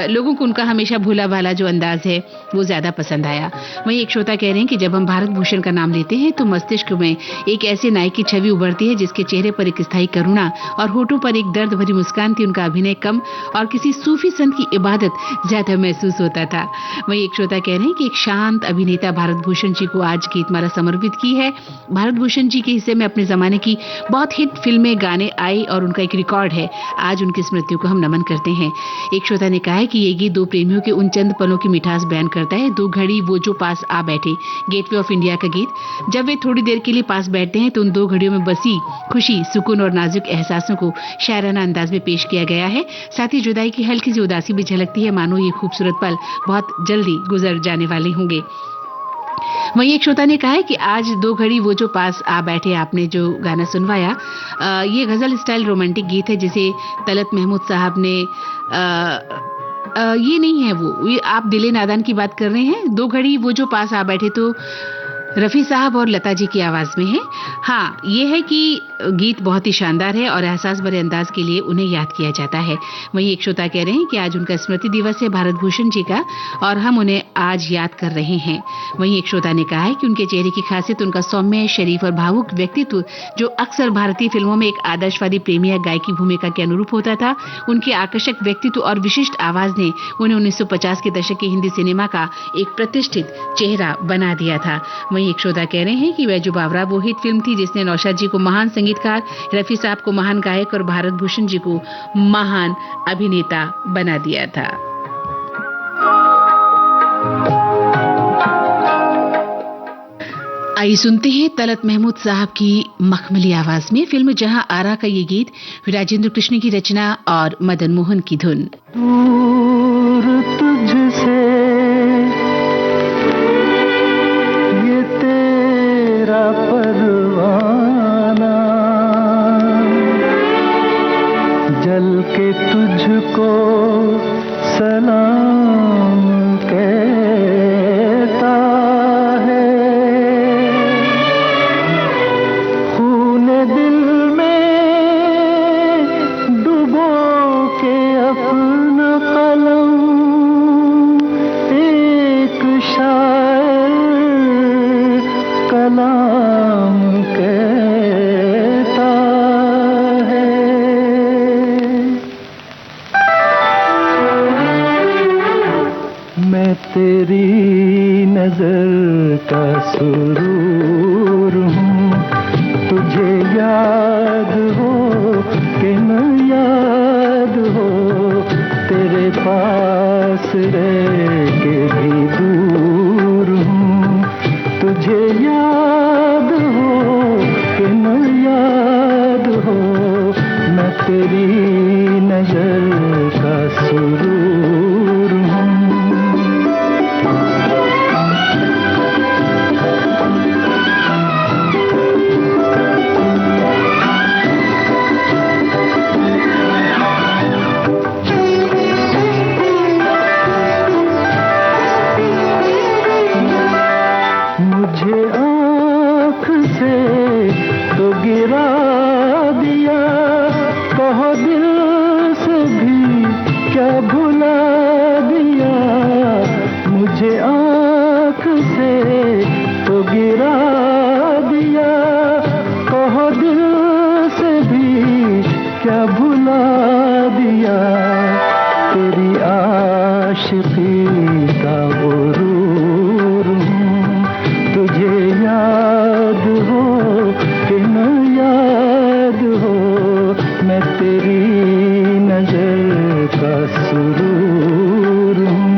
लोगों को उनका हमेशा भोला भाला जो अंदाज है वो ज्यादा पसंद आया। वहीं एक श्रोता कह रहे हैं कि जब हम भारत भूषण का नाम लेते हैं तो मस्तिष्क में एक ऐसे नायक की छवि उभरती है जिसके चेहरे पर एक स्थायी करुणा और होठों पर एक दर्द भरी मुस्कान थी। उनका अभिनय कम और किसी सूफी संत की इबादत ज्यादा महसूस होता था। वहीं एक श्रोता कह रहे हैं कि एक शांत अभिनेता भारत भूषण जी को आज गीतमाला समर्पित की है। भारत भूषण जी के हिस्से में अपने जमाने की बहुत हिट फिल्में गाने आई और उनका एक रिकॉर्ड है। आज उनकी स्मृतियों को हम नमन करते हैं। एक श्रोता ने कहा है कि ये गीत दो प्रेमियों के उन चंद पलों की मिठास बयान करता है। दो घड़ी वो जो पास आ बैठे, गेटवे ऑफ इंडिया का गीत। जब वे थोड़ी देर के लिए पास बैठते हैं तो उन दो घड़ियों में बसी खुशी, सुकून और नाजुक एहसासों को शायराना अंदाज में पेश किया गया है। साथ ही जुदाई की हल्की सी उदासी भी झलकती है, मानो ये खूबसूरत पल बहुत जल्दी गुजर जाने वाले होंगे। वहीं एक श्रोता ने कहा है कि आज दो घड़ी वो जो पास आ बैठे, आपने जो गाना सुनवाया, ये गजल स्टाइल रोमांटिक गीत है जिसे तलत महमूद साहब ने ये नहीं है वो, ये आप दिले नादान की बात कर रहे हैं। दो घड़ी वो जो पास आ बैठे तो रफी साहब और लता जी की आवाज में है। हाँ, ये है कि गीत बहुत ही शानदार है और एहसास भरे अंदाज के लिए उन्हें याद किया जाता है। वहीं एक श्रोता कह रहे हैं कि आज उनका स्मृति दिवस है भारत भूषण जी का और हम उन्हें आज याद कर रहे हैं। वहीं एक श्रोता ने कहा है कि उनके चेहरे की खासियत उनका सौम्य, शरीफ और भावुक व्यक्तित्व जो अक्सर भारतीय फिल्मों में एक आदर्शवादी प्रेमी या गायक की भूमिका के अनुरूप होता था। उनके आकर्षक व्यक्तित्व और विशिष्ट आवाज ने उन्हें 1950 के दशक के हिंदी सिनेमा का एक प्रतिष्ठित चेहरा बना दिया था। वहीं एक श्रोता कह रहे हैं कि वैजू बावरा वो हिट फिल्म थी जिसने नौशाद जी को महान संगीतकार, रफी साहब को महान गायक और भारत भूषण जी को महान अभिनेता बना दिया था। आइए सुनते हैं तलत महमूद साहब की मखमली आवाज में फिल्म जहां आरा का ये गीत राजेंद्र कृष्ण की रचना और मदन मोहन की धुन। दूर तुझसे ये तेरा परवाना जल के तुझको सलाम कहता है, खून दिल में डुबो के अपना कलम एक शायर कलाम कहता है। मैं तेरी नजर का सुरूर हूँ, तुझे याद हो कि न याद हो, तेरे पास रह के भी दूर हूँ, तुझे याद हो कि न याद हो, मैं तेरी नजर का सुरूर हूँ। मुझे आँख से तो गिरा दिया, कहो दिल से भी क्या भुला दिया, मुझे आँख से तो गिरा दिया, कहो दिल से भी क्या भुला दिया, तेरी आशिकी का गुरूर हूँ, तुझे याद हो कि न याद हो, मैं तेरी नजर का सुरूर हूँ।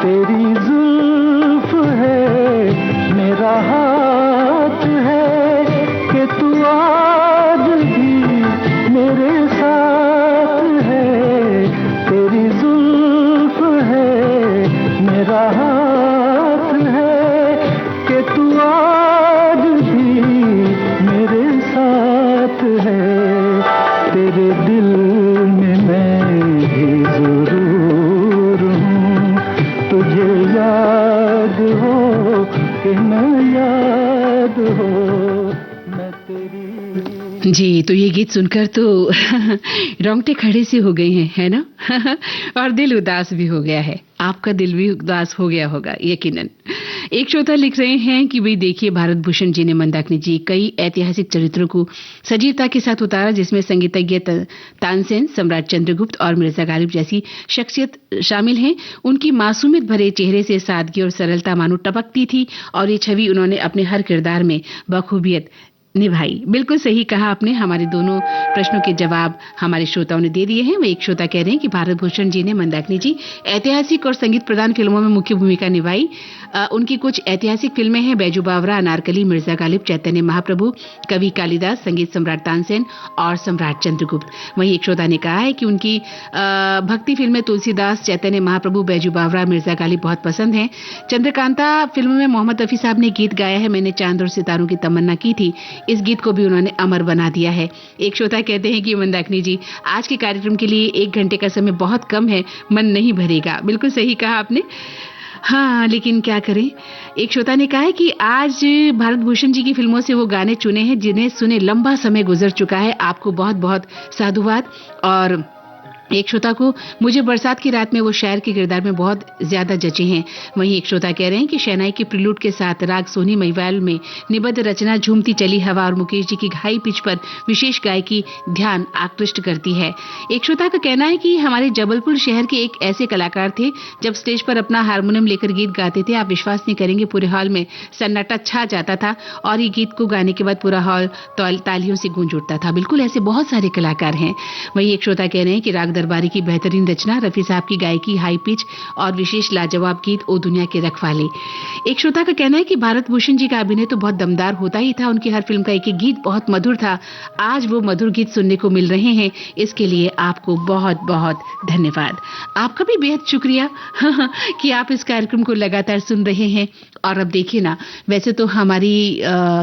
तेरी जुल्फ है मेरा हाथ है कि तू आज भी मेरे साथ है, तेरी जुल्फ है मेरा हाथ है कि तू आज भी मेरे साथ है, तेरे दिल में मैं भी जरूर हूँ, तुझे याद हो कि न याद हो, मैं तेरी। जी, तो ये गीत सुनकर तो रोंगटे खड़े से हो गए हैं, है ना? और दिल उदास भी हो गया है। आपका दिल भी उदास हो गया होगा यकीनन। एक श्रोता लिख रहे हैं कि भाई देखिए, भारत भूषण जी ने मंदाकिनी जी कई ऐतिहासिक चरित्रों को सजीवता के साथ उतारा, जिसमें संगीतज्ञ तानसेन, सम्राट चंद्रगुप्त और मिर्जा गालिब जैसी शख्सियत शामिल हैं। उनकी मासूमियत भरे चेहरे से सादगी और सरलता मानो टपकती थी और ये छवि उन्होंने अपने हर किरदार में बखूबियत निभाई। बिल्कुल सही कहा आपने। हमारे दोनों प्रश्नों के जवाब हमारे श्रोताओं ने दे दिए हैं। वो एक श्रोता कह रहे हैं कि भारत भूषण जी ने, मंदाकिनी जी, ऐतिहासिक और संगीत प्रधान फिल्मों में मुख्य भूमिका निभाई। उनकी कुछ ऐतिहासिक फिल्में हैं बैजू बावरा, अनारकली, मिर्जा गालिब, चैतन्य महाप्रभु, कवि कालिदास, संगीत सम्राट तानसेन और सम्राट चंद्रगुप्त। वहीं एक श्रोता ने कहा है कि उनकी भक्ति फिल्में तुलसीदास, चैतन्य महाप्रभु, बैजू बावरा, मिर्जा गालिब बहुत पसंद हैं। चंद्रकांता फिल्म में मोहम्मद रफी साहब ने गीत गाया है, मैंने चांद और सितारों की तमन्ना की थी। इस गीत को भी उन्होंने अमर बना दिया है। एक श्रोता कहते हैं कि मंदाकिनी जी, आज के कार्यक्रम के लिए 1 घंटे का समय बहुत कम है, मन नहीं भरेगा। बिल्कुल सही कहा आपने। हाँ, लेकिन क्या करें। एक श्रोता ने कहा है कि आज भारत भूषण जी की फिल्मों से वो गाने चुने हैं जिन्हें सुने लंबा समय गुजर चुका है। आपको बहुत बहुत साधुवाद। और एक श्रोता को, मुझे बरसात की रात में वो शायर के किरदार में बहुत ज्यादा जचे हैं। वहीं एक श्रोता कह रहे हैं कि शहनाई के प्रिलूड के साथ राग सोनी महिवाल में निबद्ध रचना झूमती चली हवा और मुकेश जी की हाई पिच पर विशेष गायकी ध्यान आकृष्ट करती है। एक श्रोता का कहना है कि हमारे जबलपुर शहर के एक ऐसे कलाकार थे, जब स्टेज पर अपना हारमोनियम लेकर गीत गाते थे, आप विश्वास नहीं करेंगे, पूरे हॉल में सन्नाटा छा जाता था और ये गीत को गाने के बाद पूरा हॉल तालियों से गूंज उठता था। बिल्कुल ऐसे बहुत सारे कलाकार हैं। वहीं एक श्रोता कह रहे हैं कि राग दरबारी की बेहतरीन रचना, रफी साहब की गायकी, हाई पिच और विशेष लाजवाब गीत ओ दुनिया के रखवाले। एक श्रोता का कहना है कि भारत भूषण जी का अभिनय तो बहुत दमदार होता ही था, उनकी हर फिल्म का एक एक गीत बहुत मधुर था। आज वो मधुर गीत सुनने को मिल रहे हैं, इसके लिए आपको बहुत बहुत धन्यवाद। आपका भी बेहद शुक्रिया कि आप इस कार्यक्रम को लगातार सुन रहे हैं। और अब देखिए ना, वैसे तो हमारी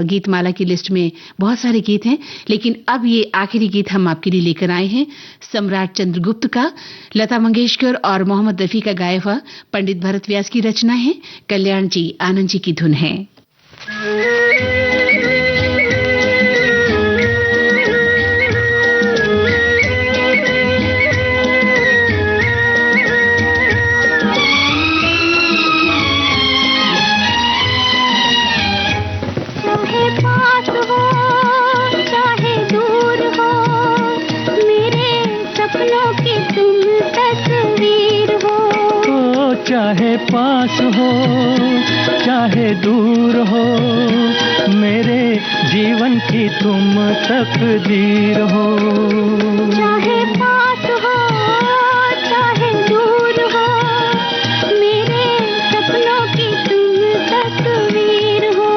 गीतमाला की लिस्ट में बहुत सारे गीत हैं, लेकिन अब ये आखिरी गीत हम आपके लिए लेकर आए हैं, सम्राट चंद्रगुप्त का। लता मंगेशकर और मोहम्मद रफी का गाया हुआ, पंडित भरत व्यास की रचना है, कल्याण जी आनंद जी की धुन है। चाहे पास हो चाहे दूर हो, मेरे जीवन की तुम तकदीर हो। चाहे पास हो चाहे दूर हो, मेरे सपनों की तुम तस्वीर हो।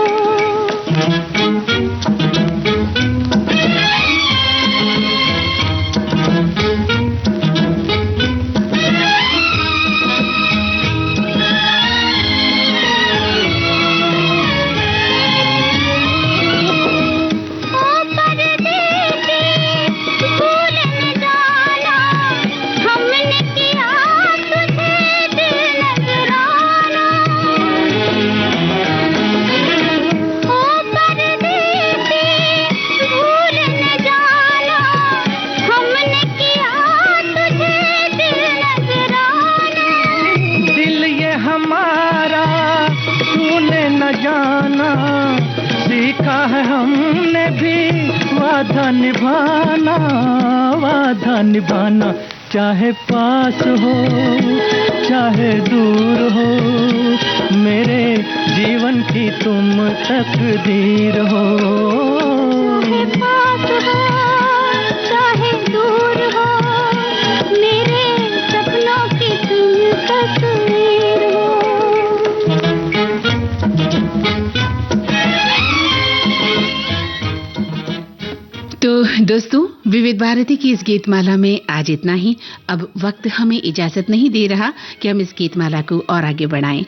वादा निभाना, चाहे पास हो चाहे दूर हो, मेरे जीवन की तुम तकदीर हो। चाहे पास हो चाहे दूर हो, मेरे सपनों की तुम तस्वीर हो। तो दोस्तों, विविध भारती की इस गीतमाला में आज इतना ही। अब वक्त हमें इजाजत नहीं दे रहा कि हम इस गीतमाला को और आगे बढ़ाएं।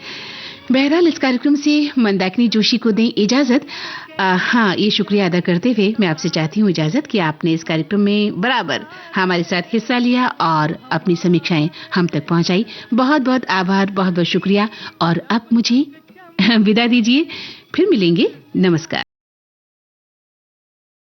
बहरहाल इस कार्यक्रम से मंदाकिनी जोशी को दें इजाजत। हाँ, ये शुक्रिया अदा करते हुए मैं आपसे चाहती हूँ इजाजत कि आपने इस कार्यक्रम में बराबर हमारे साथ हिस्सा लिया और अपनी समीक्षाएं हम तक पहुंचाई। बहुत बहुत आभार, बहुत बहुत शुक्रिया। और अब मुझे विदा दीजिए, फिर मिलेंगे। नमस्कार।